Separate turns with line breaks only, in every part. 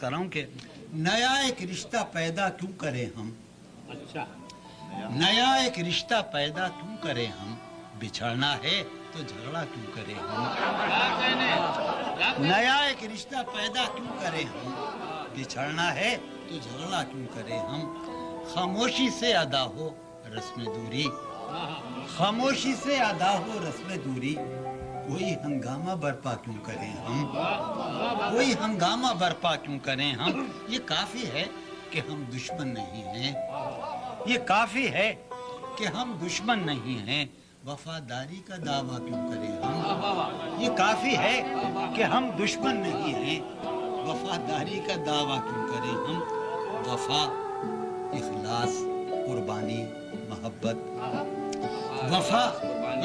कर रहा हूँ कि नया एक रिश्ता पैदा क्यों करें हम।
अच्छा,
नया एक रिश्ता पैदा क्यों करें हम, बिछड़ना है तो झगड़ा क्यों करें हम। नया एक रिश्ता पैदा क्यों करें हम, बिछड़ना है तो झगड़ा क्यों करें हम। खामोशी से अदा हो रस्म दूरी, खामोशी से अदा हो रस्म दूरी, कोई हंगामा बर्पा क्यों करें हम, कोई हंगामा बर्पा क्यों करें हम। ये काफी है कि हम दुश्मन नहीं हैं, ये काफी है कि हम दुश्मन नहीं हैं, वफादारी का दावा क्यों करें हम। ये काफी है कि हम दुश्मन नहीं हैं, वफादारी का दावा क्यों करें हम। वफा, इखलास, कुर्बानी, मोहब्बत, वफा,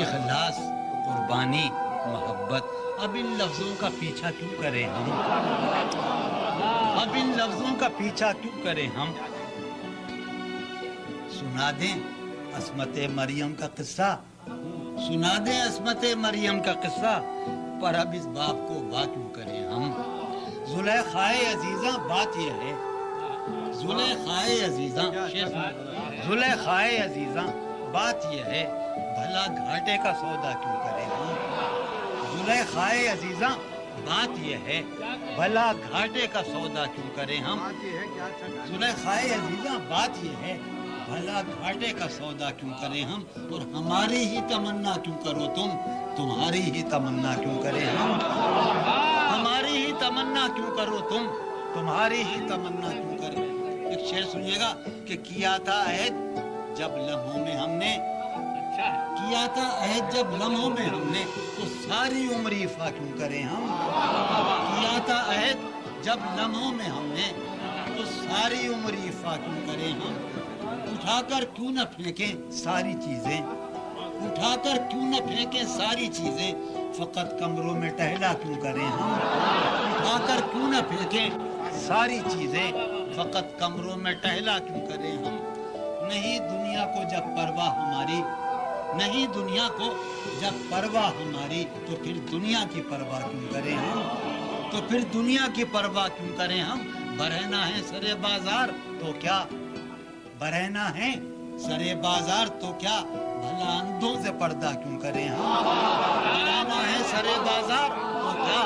इखलास, कुर्बानी, मोहब्बत। अब इन लफ्जों का पीछा क्यों करें हम, अब इन लफ्जों का पीछा क्यों करें हम। सुना दें अस्मत मरियम का किस्सा, सुना दें अस्मत मरियम का किस्सा, पर अब इस बाप को वाह क्यों करें हम। जुलेखाए अजीजा बात यह है, जुलेखाए अजीजा, जुलेखाए अजीजा बात यह है, भला घाटे का सौदा क्यों करें हम। जुलेखाए अजीजा बात यह है, भला घाटे का सौदा क्यों करें हम। जुलेखाए अजीजा बात यह है, भला घाटे का सौदा क्यों करें हम। और हमारी ही तमन्ना क्यों करो तुम, तुम्हारी ही तमन्ना क्यों करें हम। हमारी ही तमन्ना क्यों करो तुम, तुम्हारी ही तमन्ना क्यों करें। एक शेर सुनिएगा कि किया था अहद जब लम्हों में हमने, किया था अहद जब लम्हों में हमने, तो सारी उम्र इफा क्यों करें हम। किया था अहद जब लम्हों में हमने, तो सारी उम्र इफा क्यों करें हम। उठाकर क्यों न फेंकें सारी चीजें, उठाकर क्यों न फेंकें सारी चीजें, फकत कमरों में टहला क्यों करें हम। उठाकर क्यों न फेंकें सारी चीजें, फकत कमरों में टहला क्यों करें हम। नहीं दुनिया को जब परवाह हमारी, नहीं दुनिया को जब परवाह हमारी, तो फिर दुनिया की परवाह क्यों करें हम। तो फिर दुनिया की परवाह क्यों करें हम। बरहना है सरे बाजार तो क्या, बरहना है सरे बाजार तो क्या, भला अंधों से पर्दा क्यों करें हम। बरहना है सरे बाजार तो क्या,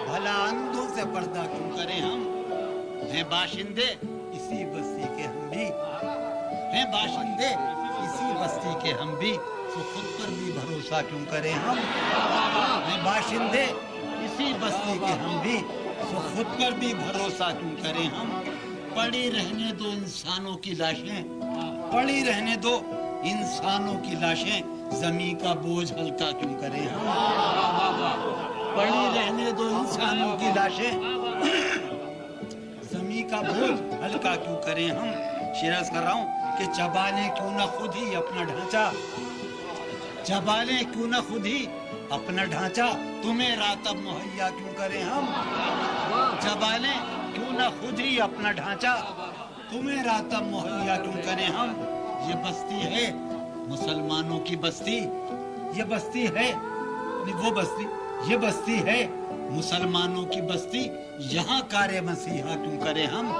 भला अंधों से पर्दा क्यों करें हम। हैं बाशिंदे इसी बस्ती के हम भी, हैं बाशिंदे इसी बस्ती के हम भी, तो खुद पर भी भरोसा क्यों करें हम। हैं बाशिंदे इसी बस्ती के हम भी, तो खुद पर भी भरोसा क्यों करें हम। पड़ी रहने दो इंसानों की लाशें, पड़ी रहने दो इंसानों की लाशें, जमीन का बोझ हल्का क्यों करें हम। पड़ी रहने दो इंसानों की लाशें, जमीन का बोझ हल्का क्यों करें हम। शेरस कर रहा हूँ कि चबाले क्यों न खुद ही अपना ढांचा, चबाले क्यों न खुद ही अपना ढांचा, तुम्हें रातब मुहैया क्यों करें हम। चबाले क्यों न खुद ही अपना ढांचा, तुम्हें रातब मुहैया क्यों करें हम। ये बस्ती है मुसलमानों की बस्ती, ये बस्ती है वो बस्ती, ये बस्ती है मुसलमानों की बस्ती, यहाँ कार्य मसीहा क्यों करें हम।